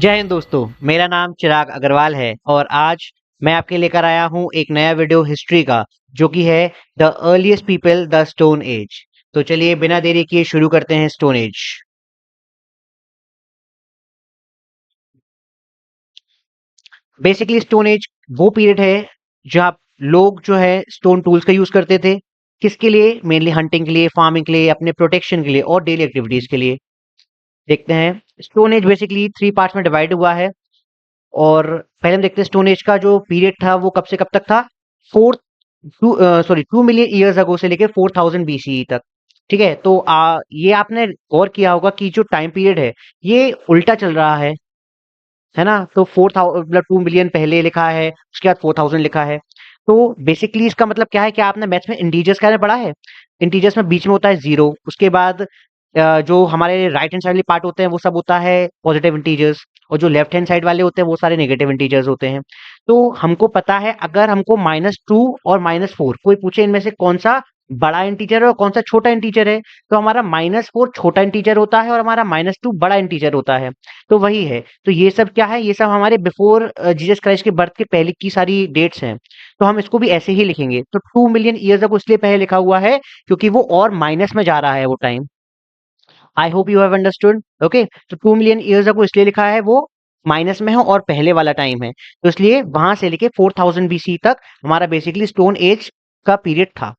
जय हिंद दोस्तों। मेरा नाम चिराग अग्रवाल है और आज मैं आपके लेकर आया हूं एक नया वीडियो हिस्ट्री का, जो कि है the earliest people the stone age. तो चलिए बिना देरी किए शुरू करते हैं stone age. Basically stone age वो पीरियड है जहाँ लोग जो है स्टोन टूल्स का यूज करते थे। किसके लिए? मेनली हंटिंग के लिए, फार्मिंग के लिए, अपने प्रोटेक्शन के लिए और डेली एक्टिविटीज के लिए। देखते हैं। Stone age basically three parts में डिवाइड हुआ है। और पहले हम देखते हैं स्टोन एज का जो पीरियड था वो कब से कब तक था। Fourth sorry 2 million years ago से लेकर 4000 बीसीई तक। ठीक है, तो ये आपने गौर किया होगा कि जो टाइम पीरियड है ये उल्टा चल रहा है ना। तो 4000 मतलब 2 मिलियन पहले लिखा है, उसके बाद 4000 लिखा है। तो बेसिकली इसका मतलब क्या है कि आपने मैथ्स में इंटीजर्स का पढ़ा है। इंटीजर्स में बीच में होता है जीरो, उसके बाद जो हमारे राइट हैंड साइड वाले पार्ट होते हैं वो सब होता है पॉजिटिव इंटीजर्स, और जो लेफ्ट हैंड साइड वाले होते हैं वो सारे नेगेटिव इंटीजर्स होते हैं। तो हमको पता है, अगर हमको -2 और -4 कोई पूछे इनमें से कौन सा बड़ा इंटीजर है और कौन सा छोटा इंटीजर है, तो हमारा -4 छोटा इंटीजर होता है और हमारा -2 बड़ा इंटीजर होता है। तो वही है। तो ये सब क्या है? ये सब हमारे बिफोर जीसस क्राइस्ट के बर्थ के पहले की सारी डेट्स हैं। तो हम इसको भी ऐसे ही लिखेंगे। तो 2 मिलियन ईयर्स अगो इसलिए पहले लिखा हुआ है क्योंकि वो और माइनस में जा रहा है वो time. I hope you have understood. Okay, तो 2 मिलियन ईयर्स अगो इसलिए लिखा है, वो माइनस में है और पहले वाला टाइम है। तो इसलिए वहां से लेके 4000 बीसी तक हमारा बेसिकली स्टोन एज का पीरियड था।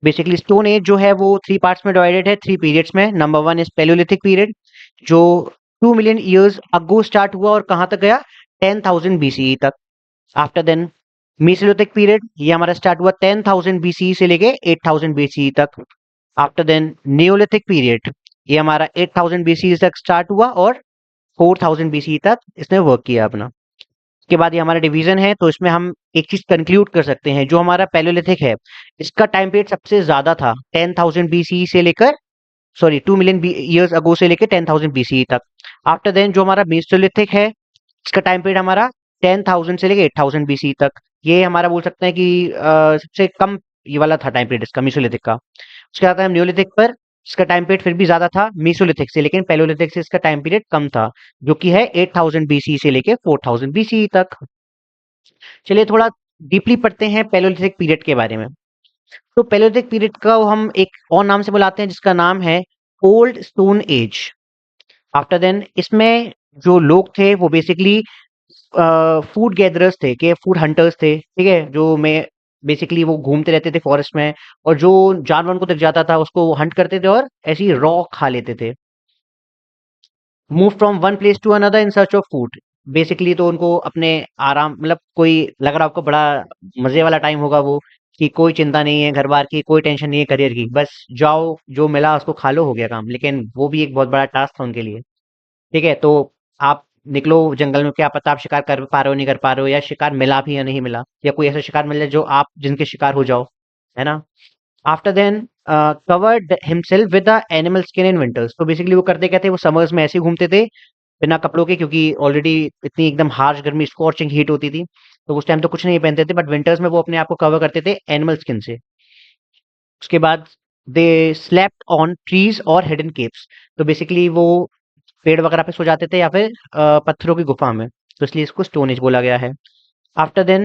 बेसिकली स्टोन एज जो है वो थ्री पार्ट्स में डिवाइडेड है, थ्री पीरियड्स में। Number one is Palaeolithic period, जो 2 मिलियन ईयर्स अगो स्टार्ट हुआ और कहां तक गया? 10,000 बीसीई तक। आफ्टर देन मीसोलिथिक पीरियड, ये हमारा स्टार्ट हुआ 10,000 बीसीई से लेके 8,000 बीसीई तक। आफ्टर देन नियोलिथिक पीरियड, ये हमारा 8,000 बीसीई तक स्टार्ट हुआ और 4,000 बीसीई तक इसने वर्क किया अपना। उसके बाद ये हमारा डिवीजन है, तो इसमें हम एक चीज कंक्लूड कर सकते हैं, जो हमारा पैलोलिथिक है इसका टाइम पीरियड सबसे ज्यादा था 10,000 बीसीई से लेकर, सॉरी 2 मिलियन ईयर्स अगो से लेकर 10,000 बीसीई तक। आफ्टर देन जो हमारा मेसोलिथिक है, इसका टाइम पीरियड हमारा 10,000 से लेकर 8,000 बीसीई तक। ये हमारा बोल सकते हैं कि सबसे कम ये वाला था टाइम पीरियड इसका, मेसोलिथिक का। उसके बाद हम न्यूलिथिक पर, इसका टाइम पीरियड फिर भी ज्यादा था मीसोलिथिक से, लेकिन पैलोलिथिक से इसका टाइम पीरियड कम था, जो कि है 8,000 बीसी से लेके 4,000 बीसी तक। चलिए थोड़ा डीपली पढ़ते हैं पैलोलिथिक पीरियड के बारे में। तो पैलोलिथिक पीरियड का हम एक और नाम से बुलाते हैं, जिसका नाम है Old Stone Age. After then इसमें जो लोग थे वो बेसिकली फूड गैदरर्स थे, के फूड हंटर्स थे। ठीक है, जो मैं बेसिकली वो घूमते रहते थे फॉरेस्ट में, और जो जानवर उनको दिख जाता था उसको वो हंट करते थे और ऐसे ही रॉ खा लेते थे। Move from one place to another in search of food. Basically तो उनको अपने आराम, मतलब कोई लग रहा आपको बड़ा मजे वाला टाइम होगा वो, कि कोई चिंता नहीं है घर बार की, कोई टेंशन नहीं है करियर की, बस जाओ जो मिला उसको खा लो, हो गया काम। लेकिन वो भी एक बहुत बड़ा टास्क था उनके लिए। ठीक है, तो आप निकलो जंगल में, क्या पता आप शिकार कर पा रहे हो नहीं कर पा रहे हो, या शिकार मिला भी या नहीं मिला, या कोई ऐसा शिकार मिल जाए जो आप जिनके शिकार हो जाओ, है ना। After then covered himself with the animal skin in winters. तो बेसिकली वो करते क्या थे, वो समर्स में ऐसे ही घूमते थे बिना कपड़ों के, क्योंकि ऑलरेडी इतनी एकदम हार्श गर्मी, स्कॉचिंग हीट होती थी। तो उस टाइम तो कुछ नहीं पहनते थे, बट विंटर्स में वो अपने आप को कवर करते थे एनिमल स्किन से। उसके बाद दे स्लेप्ट ऑन ट्रीज और हिडन केव्स। तो बेसिकली वो पेड़ वगैरह पे सो जाते थे या फिर पत्थरों की गुफा में। तो इसलिए इसको स्टोन एज बोला गया है। आफ्टर देन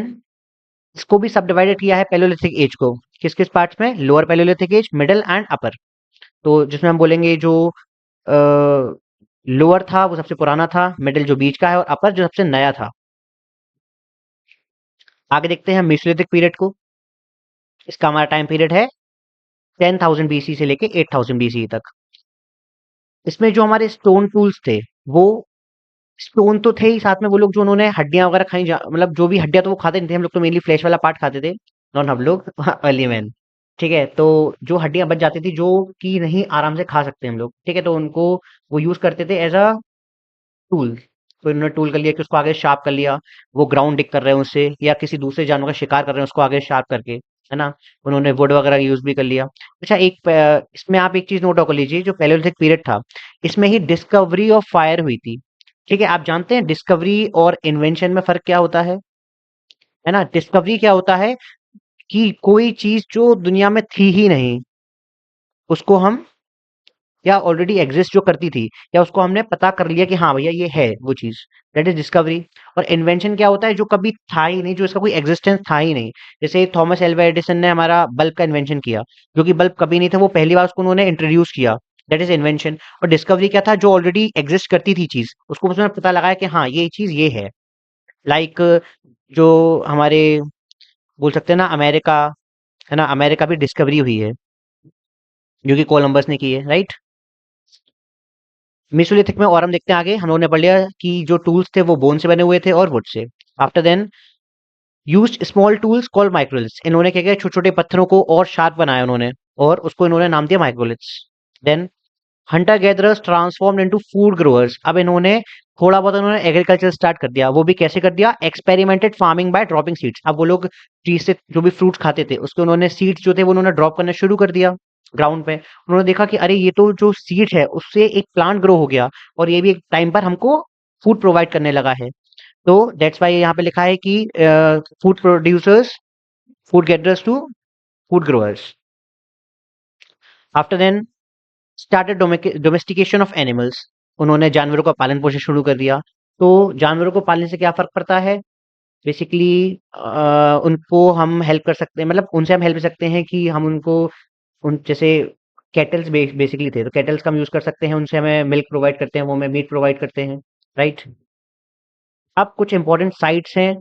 इसको भी सब डिवाइडेड किया है पैलोलिथिक एज को किस किस पार्ट्स में, lower palaeolithic age, middle and upper. तो जिसमें हम बोलेंगे जो लोअर था वो सबसे पुराना था, मिडिल जो बीच का है, और अपर जो सबसे नया था। आगे देखते हैं मेसोलिथिक पीरियड को। इसका हमारा टाइम पीरियड है 10,000 बीसी से लेके 8,000 बीसी तक। इसमें जो हमारे स्टोन टूल्स थे, वो स्टोन तो थे ही, साथ में वो लोग जो उन्होंने हड्डियां वगैरह खाई, मतलब जो भी हड्डियां तो वो खाते नहीं थे, हम लोग तो मेनली फ्लैश वाला पार्ट खाते थे, नॉन हम लोग अर्ली मैन। ठीक है, तो जो हड्डियां बच जाती थी, जो कि नहीं आराम से खा सकते हम लोग, ठीक है, तो उनको वो यूज करते थे एज अ टूल। तो इन्होंने टूल कर लिया कि उसको आगे शार्प कर लिया, वो ग्राउंड डिग कर रहे हैं उससे, या किसी दूसरे जानवर का शिकार कर रहे हैं उसको आगे शार्प करके, है ना। उन्होंने वुड वगैरह यूज भी कर लिया। अच्छा, इसमें आप एक चीज नोट कर लीजिए, जो पैलेयोलिथिक पीरियड था इसमें ही डिस्कवरी ऑफ फायर हुई थी। ठीक है, आप जानते हैं डिस्कवरी और इन्वेंशन में फर्क क्या होता है ना। डिस्कवरी क्या होता है कि कोई चीज जो दुनिया में थी ही नहीं, उसको हम या ऑलरेडी एग्जिस्ट जो करती थी, या उसको हमने पता कर लिया कि हाँ भैया ये है वो चीज, दैट इज डिस्कवरी। और इन्वेंशन क्या होता है, जो कभी था ही नहीं, जो इसका कोई एग्जिस्टेंस था ही नहीं। जैसे थॉमस एल्वा एडिसन ने हमारा बल्ब का इन्वेंशन किया, जो कि बल्ब कभी नहीं था, वो पहली बार उसको उन्होंने इंट्रोड्यूस किया, दैट इज इन्वेंशन। और डिस्कवरी क्या था, जो ऑलरेडी एग्जिस्ट करती थी चीज, उसको उसने पता लगाया कि हाँ ये चीज ये है। लाइक जो हमारे बोल सकते हैं ना अमेरिका, है ना, अमेरिका भी डिस्कवरी हुई है, जो कि कोलंबस ने की है, राइट। मेसोलिथिक में और हम देखते हैं आगे, हम लोगों ने पढ़ लिया कि जो टूल्स थे वो बोन से बने हुए थे और वुड से। After then used small tools called microliths, इन्होंने क्या किया, छोटे छोटे पत्थरों को और शार्प बनाया उन्होंने, और उसको इन्होंने नाम दिया microliths. Then hunter gatherers transformed into food growers, अब इन्होंने थोड़ा बहुत उन्होंने एग्रीकल्चर स्टार्ट कर दिया, वो भी कैसे कर दिया, experimented farming by dropping seeds. अब वो लोग ट्री से जो भी फ्रूट्स खाते थे उसके उन्होंने सीड्स जो थे वो उन्होंने ड्रॉप करना शुरू कर दिया ग्राउंड पे। उन्होंने देखा कि अरे ये तो जो सीड्स है उससे एक प्लांट ग्रो हो गया, और ये भी एक टाइम पर हमको फूड प्रोवाइड करने लगा है। तो दैट्स वाई यहाँ पे लिखा है कि food producers, food gatherers to food growers. After then started domestication of animals, उन्होंने जानवरों का पालन पोषण शुरू कर दिया। तो जानवरों को पालने से क्या फर्क पड़ता है, बेसिकली उनको हम हेल्प कर सकते हैं, मतलब उनसे हम हेल्प कर सकते हैं कि हम उनको, उन जैसे कैटल्स बेसिकली थे, तो कैटल्स का हम यूज कर सकते हैं, उनसे हमें मिल्क प्रोवाइड करते हैं, वो हमें मीट प्रोवाइड करते हैं, राइट। अब कुछ इंपॉर्टेंट साइट्स हैं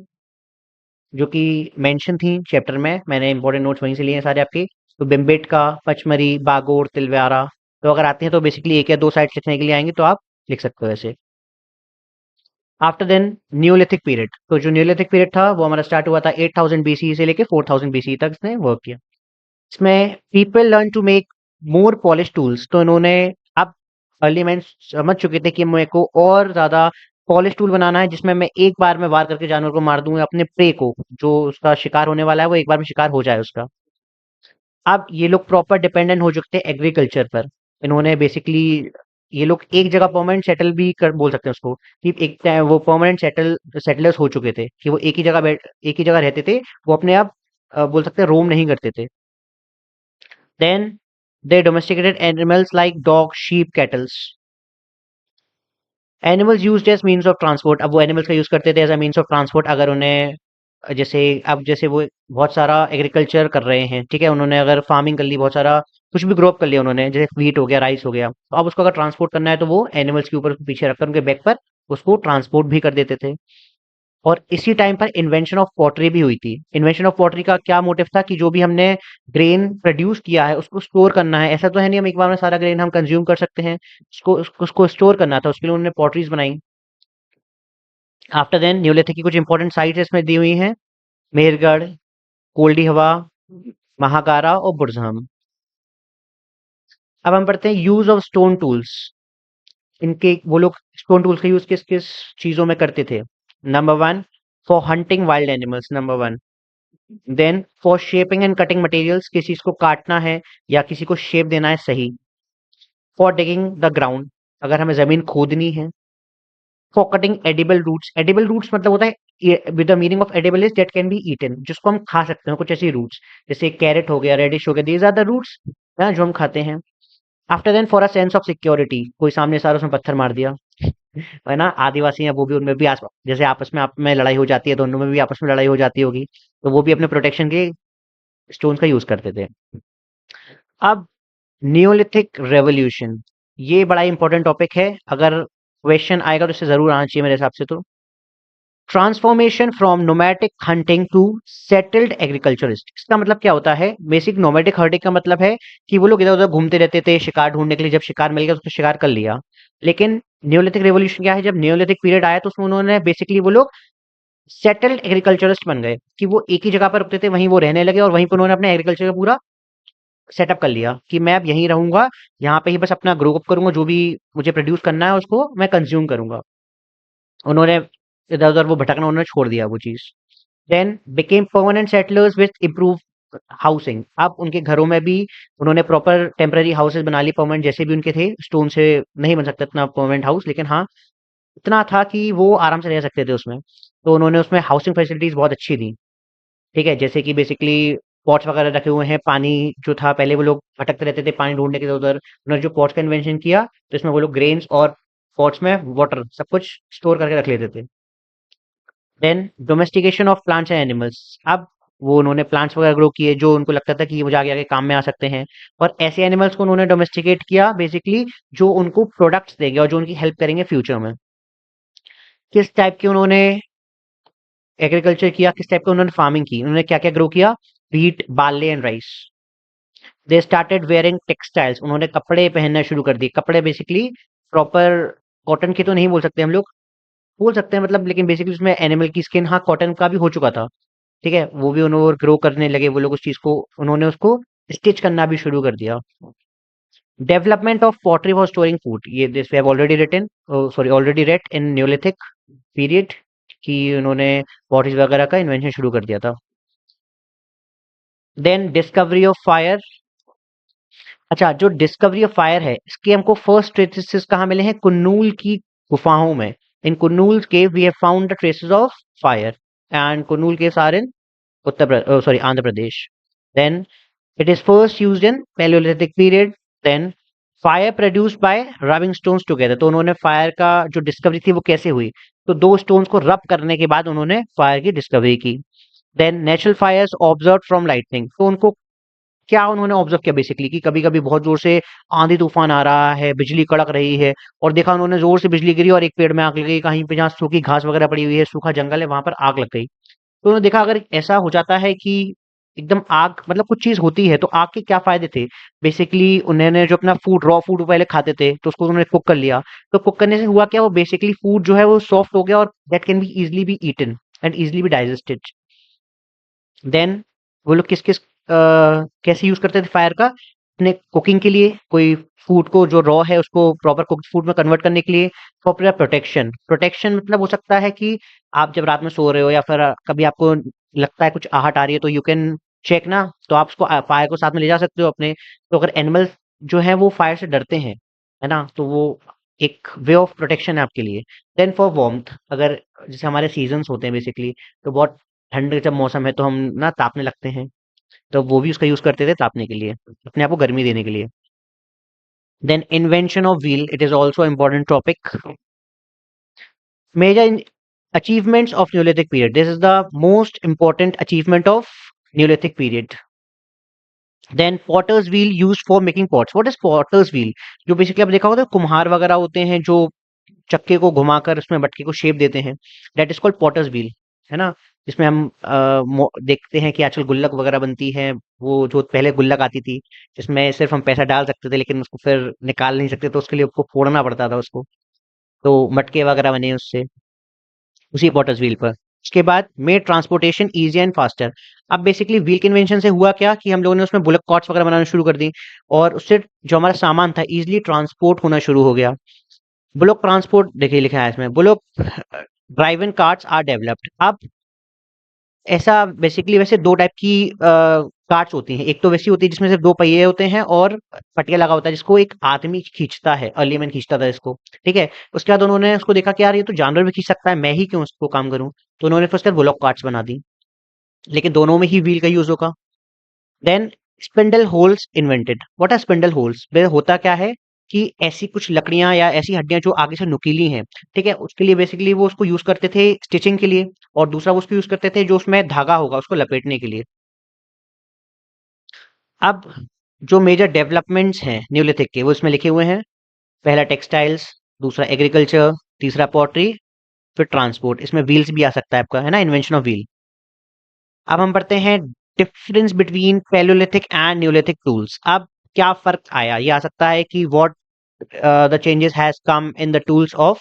जो कि मेंशन थी चैप्टर में, मैंने इंपॉर्टेंट नोट्स वहीं से लिए हैं सारे आपके। तो बेम्बेटका, पचमरी, बागोर, तिलव्यारा, तो अगर आते हैं तो बेसिकली एक या दो साइट्स लिखने के लिए आएंगे तो आप लिख सकते हो ऐसे। आफ्टर देन न्यूलिथिक पीरियड, तो जो न्यूलिथिक पीरियड था वो हमारा स्टार्ट हुआ था 8000 बीसी से लेके 4000 बीसी तक इसने वर्क किया। इसमें people learn to make more polish tools, तो इन्होंने, अब अर्ली मैन समझ चुके थे कि मेरे को और ज्यादा पॉलिश टूल बनाना है, जिसमें मैं एक बार में वार करके जानवर को मार दूं, या अपने प्रे को, जो उसका शिकार होने वाला है वो एक बार में शिकार हो जाए उसका। अब ये लोग प्रॉपर डिपेंडेंट हो चुके थे एग्रीकल्चर पर। इन्होंने बेसिकली, ये लोग एक जगह परमानेंट सेटल भी कर बोल सकते हैं उसको, कि एक टाइम वो परमानेंट सेटलर्स हो चुके थे, कि वो एक ही जगह रहते थे, वो अपने आप बोल सकते हैं रोम नहीं करते थे। Then they domesticated animals like dogs, sheep, cattle. Animals used as means of transport, अब वो एनिमल्स का यूज करते थे as a means of transport. अगर उन्हें जैसे, अब जैसे वो बहुत सारा एग्रीकल्चर कर रहे हैं, ठीक है, उन्होंने अगर फार्मिंग कर ली, बहुत सारा कुछ भी ग्रो अप कर लिया उन्होंने, जैसे व्हीट हो गया, राइस हो गया, तो अब उसको अगर ट्रांसपोर्ट करना है तो वो एनिमल्स के ऊपर पीछे रखकर उनके बैक पर उसको ट्रांसपोर्ट भी कर देते थे। और इसी टाइम पर इन्वेंशन ऑफ पॉटरी भी हुई थी। इन्वेंशन ऑफ पॉटरी का क्या मोटिव था, कि जो भी हमने ग्रेन प्रोड्यूस किया है उसको स्टोर करना है, ऐसा तो है नहीं हम एक बार में सारा ग्रेन हम कंज्यूम कर सकते हैं, उसको स्टोर करना था, उसके लिए उन्होंने पॉटरीज बनाई। आफ्टर देन न्यूलिथिक की कुछ इंपॉर्टेंट साइट्स इसमें दी हुई हैं, मेहरगढ़, कोल्डी हवा, महागारा और बुरजहम। अब हम पढ़ते हैं यूज ऑफ स्टोन टूल्स। इनके वो लोग स्टोन टूल्स का यूज किस किस चीजों में करते थे। Number one, for hunting wild animals, number one. Then for shaping and cutting materials, किसी चीज को काटना है या किसी को शेप देना है सही। फॉर डिगिंग द ग्राउंड, अगर हमें जमीन खोदनी है। For cutting edible roots, edible roots मतलब होता है, with the meaning of edible is that can be eaten, जिसको हम खा सकते हैं, कुछ ऐसी रूट्स, जैसे कैरेट हो गया, रेडिश हो गया, दीज आर द रूट्स जो हम खाते हैं। After then for a sense of security, कोई सामने सारा उसमें पत्थर मार दिया, है ना, आदिवासी हैं वो भी, उनमें भी जैसे आपस में आप में लड़ाई हो जाती है, दोनों में भी आपस में लड़ाई हो जाती होगी, तो वो भी अपने प्रोटेक्शन के स्टोन्स का यूज करते थे। अब नियोलिथिक रेवोल्यूशन, ये बड़ा इंपॉर्टेंट टॉपिक है, अगर क्वेश्चन आएगा तो इससे जरूर आना चाहिए मेरे हिसाब से। तो transformation from nomadic hunting to settled agriculturist, इसका मतलब क्या होता है, बेसिक नोमैटिक हंटिंग का मतलब है कि वो लोग इधर उधर घूमते रहते थे शिकार ढूंढने के लिए, जब शिकार मिल गया तो उसको शिकार कर लिया। लेकिन नियोलिथिक रेवोल्यूशन क्या है, जब नियोलिथिक पीरियड आया तो उसमें उन्होंने बेसिकली वो लोग सेटल्ड एग्रीकल्चरिस्ट बन गए, कि वो एक ही जगह पर रुकते थे, वहीं वो रहने लगे, और वहीं पर उन्होंने अपने एग्रीकल्चर का पूरा सेटअप कर लिया, कि मैं अब यहीं रहूंगा, यहाँ पे ही बस अपना ग्रो अप करूंगा, जो भी मुझे प्रोड्यूस करना है उसको मैं कंज्यूम करूंगा। उन्होंने इधर उधर वो भटकना उन्होंने छोड़ दिया वो चीज। Then became permanent settlers with improve housing, अब उनके घरों में भी उन्होंने प्रॉपर टेम्पररी हाउसेस बना ली, परमानेंट जैसे भी उनके थे, स्टोन से नहीं बन सकता इतना परमानेंट हाउस, लेकिन हाँ इतना था कि वो आराम से रह सकते थे उसमें। तो उन्होंने उसमें हाउसिंग फैसिलिटीज बहुत अच्छी दी, ठीक है, जैसे कि बेसिकली पॉट्स वगैरह रखे हुए हैं। पानी जो था पहले वो लोग भटकते रहते थे पानी ढूंढने के लिए उधर, उन्होंने जो पॉट्स का इन्वेंशन किया तो इसमें वो लोग ग्रेन्स और पॉट्स में वाटर सब कुछ स्टोर करके रख लेते थे। Then domestication of plants and animals. अब वो उन्होंने प्लांट्स वगैरह ग्रो किए जो उनको लगता था कि ये मुझे आगे आगे काम में आ सकते हैं, और ऐसे एनिमल्स को उन्होंने डोमेस्टिकेट किया बेसिकली जो उनको प्रोडक्ट्स देंगे और जो उनकी हेल्प करेंगे फ्यूचर में। किस टाइप के उन्होंने एग्रीकल्चर किया, किस टाइप का उन्होंने फार्मिंग की, उन्होंने क्या क्या ग्रो किया? Wheat, barley and rice. They started wearing textiles. उन्होंने कपड़े पहनना शुरू कर दिए। कपड़े बेसिकली प्रॉपर कॉटन के तो नहीं बोल सकते हम लोग, बोल सकते हैं मतलब, लेकिन बेसिकली उसमें एनिमल की स्किन, हाँ कॉटन का भी हो चुका था। ठीक है, वो भी उन्होंने ग्रो करने लगे वो लोग उस चीज को, उन्होंने उसको स्टिच करना भी शुरू कर दिया। Development of pottery for storing food, ये this we have already written, sorry already read in Neolithic period, कि उन्होंने पॉटरीज वगैरह का इन्वेंशन शुरू कर दिया था। Then discovery of fire. अच्छा, जो डिस्कवरी ऑफ फायर है इसके हमको फर्स्ट ट्रेसेस कहाँ मिले हैं? कुन्नूल की गुफाओं में। In Kurnool cave we have found the traces of fire, and Kurnool caves are in sorry Andhra Pradesh. Then it is first used in Palaeolithic period. Then fire produced by rubbing stones together. तो उन्होंने fire का जो डिस्कवरी थी वो कैसे हुई? तो दो स्टोन्स को रब करने के बाद उन्होंने फायर की डिस्कवरी की। Then natural fires observe from lightning. तो उनको क्या उन्होंने ऑब्जर्व किया बेसिकली कि कभी-कभी बहुत ज़ोर से आंधी तूफान आ रहा है, बिजली कड़क रही है, और देखा उन्होंने ज़ोर से बिजली गिरी और एक पेड़ में आग लग गई, कहीं पे जहाँ सूखी घास वगैरह पड़ी हुई है, सूखा जंगल है, वहाँ पर आग लग गई। तो उन्होंने देखा अगर ऐसा हो जाता है कि एकदम आग, मतलब कुछ चीज़ होती है, तो आग के क्या फ़ायदे थे? बेसिकली उन्होंने जो अपना फूड, रॉ फूड पहले खाते थे, तो उसको उन्होंने कुक कर लिया। तो कुक करने से हुआ क्या? वो बेसिकली फूड जो है वो सॉफ्ट हो गया और that can be easily be eaten and easily be digested. Then वो लोग किस-किस कैसे यूज़ करते थे फायर का? अपने कुकिंग के लिए, कोई फूड को जो रॉ है उसको प्रॉपर कुक्ड फूड में कन्वर्ट करने के लिए, प्रॉपर प्रोटेक्शन। प्रोटेक्शन मतलब हो सकता है कि आप जब रात में सो रहे हो या फिर कभी आपको लगता है कुछ आहट आ रही है तो यू कैन चेक ना, तो आप उसको फायर को साथ में ले जा सकते हो अपने। तो अगर एनिमल्स जो हैं वो फायर से डरते हैं, है ना? तो वो एक वे ऑफ प्रोटेक्शन है आपके लिए। देन फॉर वार्मथ, अगर जैसे हमारे सीज़न्स होते हैं बेसिकली, तो बहुत ठंड जब मौसम है तो हम ना तापने लगते हैं, तो वो भी उसका यूज़ करते थे तापने के लिए, अपने आप को गर्मी देने के लिए। Then invention of wheel, it is also important topic. Major achievements of Neolithic period. This is the most important achievement of Neolithic period. Then potter's wheel used for making pots. What is potter's wheel? जो basically आप देखा होगा तो कुम्हार वगैरह होते हैं जो चक्के को घुमाकर उसमें मटके को शेप देते हैं, that is called potter's wheel, है ना? जिसमें हम देखते हैं कि आजकल गुल्लक वगैरह बनती है, वो जो पहले गुल्लक आती थी जिसमें सिर्फ हम पैसा डाल सकते थे लेकिन उसको फिर निकाल नहीं सकते, तो उसके लिए उसको फोड़ना पड़ता था उसको, तो मटके वगैरह बने उससे, उसी पॉटर्स व्हील पर। उसके बाद made transportation easy and faster. अब बेसिकली व्हील के इन्वेंशन से हुआ क्या कि हम लोगों ने उसमें बुलक कार्ट्स वगैरह बनाना शुरू कर दी, और उससे जो हमारा सामान था इजीली ट्रांसपोर्ट होना शुरू हो गया। बुलोक ट्रांसपोर्ट देखिए लिखा है इसमें, bullock driven carts are developed. अब ऐसा बेसिकली वैसे दो टाइप की कार्ट्स होती हैं, एक तो वैसी होती है जिसमें सिर्फ दो पहिए होते हैं और पटिया लगा होता है जिसको एक आदमी खींचता है, अर्ली मैन खींचता था इसको। ठीक है, उसके बाद उन्होंने उसको देखा कि यार ये तो जानवर भी खींच सकता है, मैं ही क्यों उसको काम करूं, तो उन्होंने फिर उसके बाद बुलोक कार्ट्स बना दी, लेकिन दोनों में ही व्हील का यूज होगा। Then spindle holes invented. What are spindle holes? होता क्या है कि ऐसी कुछ लकड़ियां या ऐसी हड्डियां जो आगे से नुकीली हैं, ठीक है, उसके लिए बेसिकली वो उसको यूज करते थे स्टिचिंग के लिए, और दूसरा वो उसको यूज करते थे जो उसमें धागा होगा उसको लपेटने के लिए। अब जो मेजर डेवलपमेंट्स हैं न्यूलिथिक के वो इसमें लिखे हुए हैं। पहला टेक्सटाइल्स, दूसरा एग्रीकल्चर, तीसरा पॉटरी, फिर ट्रांसपोर्ट। इसमें व्हील्स भी आ सकता है आपका, है ना, इन्वेंशन ऑफ व्हील। अब हम पढ़ते हैं difference between Palaeolithic and Neolithic tools. अब क्या फर्क आया, ये आ सकता है कि what the changes has come in the tools of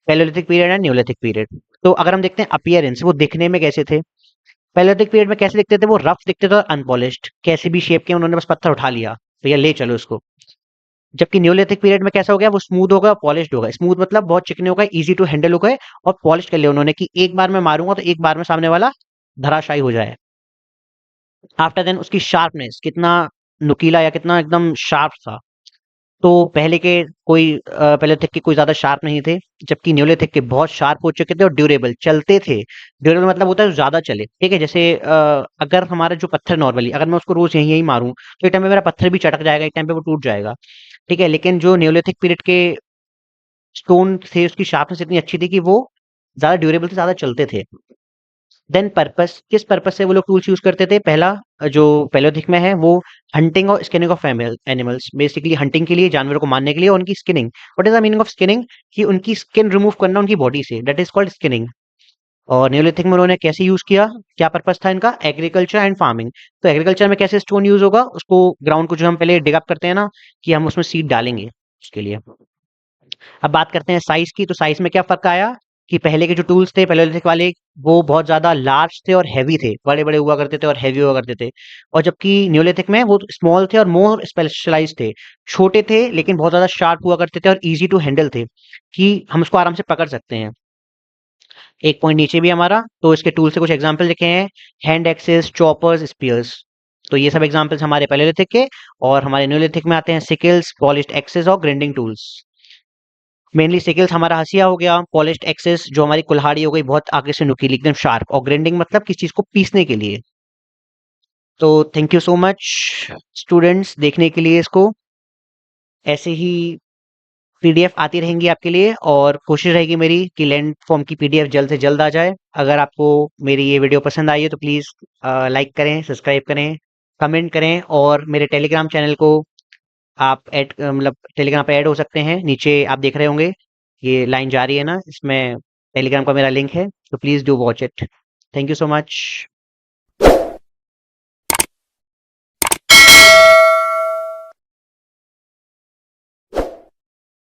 Palaeolithic period and Neolithic period. तो अगर हम देखते हैं अपीयरेंस, वो दिखने में कैसे थे? पैलियोलिथिक पीरियड में कैसे दिखते थे? वो रफ दिखते थे और अनपॉलिश्ड, कैसे भी शेप के उन्होंने बस पत्थर उठा लिया तो ये ले चलो उसको। जबकि न्यूलिथिक पीरियड में कैसा हो गया, वो स्मूथ होगा, पॉलिश्ड होगा। स्मूथ मतलब बहुत चिकने हो गए, इजी टू हैंडल हो गए, और पॉलिश कर लिया उन्होंने कि एक बार मैं मारूंगा तो एक बार में सामने वाला धराशायी हो जाए। आफ्टर देन उसकी शार्पनेस, कितना नुकीला या कितना एकदम शार्प था। तो पहले के पैलियोलिथिक के कोई ज़्यादा शार्प नहीं थे, जबकि न्यूलिथिक के बहुत शार्प हो चुके थे और ड्यूरेबल चलते थे। ड्यूरेबल मतलब होता है ज़्यादा चले, ठीक है? जैसे अगर हमारा जो पत्थर नॉर्मली अगर मैं उसको रोज़ यहीं-यहीं मारूँ, तो एक टाइम पे मेरा पत्थर भी चटक जाएगा, एक टाइम पे वो टूट जाएगा, ठीक है? लेकिन जो न्यूलिथिक पीरियड के स्टोन थे, उसकी शार्पनेस इतनी अच्छी थी कि वो ज़्यादा ड्यूरेबल थे, ज़्यादा चलते थे। देन पर्पस, किस पर्पस से वो लोग टूल्स यूज़ करते थे? पहला जो पैलियोलिथिक में है वो हंटिंग और skinning of animals, basically hunting के लिए, जानवरों को मारने के लिए, और उनकी skinning. What is the meaning of skinning? कि उनकी स्किन रिमूव करना उनकी बॉडी से, दैट इज़ कॉल्ड स्किनिंग। और न्यूलिथिक में उन्होंने कैसे यूज़ किया? क्या पर्पस था इनका? Agriculture and farming. तो एग्रीकल्चर में कैसे स्टोन यूज़ होगा? उसको ग्राउंड को जो हम पहले डिग अप करते हैं ना, कि हम उसमें सीड डालेंगे, उसके लिए। अब बात करते हैं साइज़ की, तो साइज़ में क्या फ़र्क आया? कि पहले के जो टूल्स थे पैलियोलिथिक वाले, वो बहुत ज़्यादा लार्ज थे और हेवी थे, बड़े-बड़े हुआ करते थे और हेवी हुआ करते थे। और जबकि न्यूलिथिक में वो स्मॉल थे और मोर स्पेशलाइज़्ड थे। छोटे थे लेकिन बहुत ज़्यादा शार्प हुआ करते थे और ईज़ी टू हैंडल थे, कि हम उसको आराम से पकड़ सकते हैं। एक पॉइंट नीचे भी हमारा, तो इसके टूल से कुछ एग्जांपल लिखे हैं, हैंड एक्सेस, चॉपर्स, स्पीयर्स। तो ये सब एग्जांपल्स हमारे पैलियोलिथिक के। और हमारे न्यूलिथिक में आते हैं सिकल्स, पॉलिश्ड एक्सेस और ग्राइंडिंग टूल्स। मेनली सिकल्स हमारा हसिया हो गया, पॉलिश्ड एक्सेस जो हमारी कुल्हाड़ी हो गई, बहुत आगे से नुकीली, एकदम शार्प, और ग्राइंडिंग मतलब किसी चीज को पीसने के लिए। तो thank you so much students देखने के लिए इसको। ऐसे ही पीडीएफ आती रहेंगी आपके लिए, और कोशिश रहेगी मेरी कि लैंड फॉर्म की पीडीएफ जल्द से जल्द आ जाए। अगर आपको मेरी ये वीडियो पसंद आई है तो प्लीज़ लाइक करें, सब्सक्राइब करें, कमेंट करें, और मेरे टेलीग्राम चैनल को आप मतलब टेलीग्राम पे ऐड हो सकते हैं। नीचे आप देख रहे होंगे, ये लाइन जा रही है ना, इसमें टेलीग्राम का मेरा लिंक है, तो please do watch it. Thank you so much.